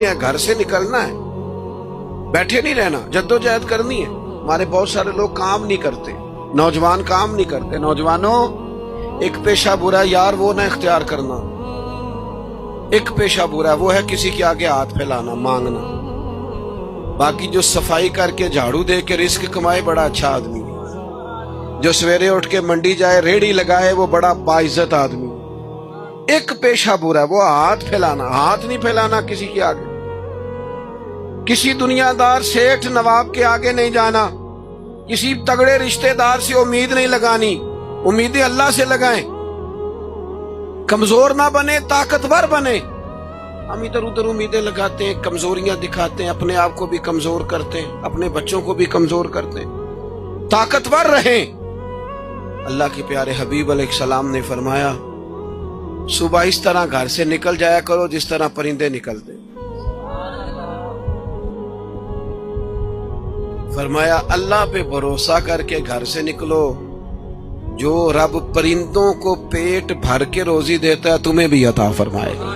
घर से निकलना है, बैठे नहीं रहना, जद्दोजहद करनी है। हमारे बहुत सारे लोग काम नहीं करते, नौजवान काम नहीं करते। नौजवानों, एक पेशा बुरा यार वो ना इख्तियार करना। एक पेशा बुरा वो है किसी के आगे हाथ फैलाना, मांगना। बाकी जो सफाई करके झाड़ू दे के रिस्क कमाए बड़ा अच्छा आदमी है। जो सवेरे उठ के मंडी जाए, रेड़ी लगाए, वो बड़ा बाइज्जत आदमी है। एक पेशा बुरा वो हाथ फैलाना, हाथ नहीं फैलाना किसी के आगे। किसी दुनियादार सेठ नवाब के आगे नहीं जाना, किसी तगड़े रिश्तेदार से उम्मीद नहीं लगानी, उम्मीदें अल्लाह से लगाएं। कमजोर ना बने, ताकतवर बने। हम इधर उधर उम्मीदें लगाते हैं, कमजोरियां दिखाते हैं, अपने आप को भी कमजोर करते हैं, अपने बच्चों को भी कमजोर करते हैं। ताकतवर रहें। अल्लाह के प्यारे हबीब अलैहिस्सलाम ने फरमाया, सुबह इस तरह घर से निकल जाया करो जिस तरह परिंदे निकलते। फरमाया अल्लाह पे भरोसा करके घर से निकलो, जो रब परिंदों को पेट भर के रोजी देता है तुम्हें भी अता फरमाएगा।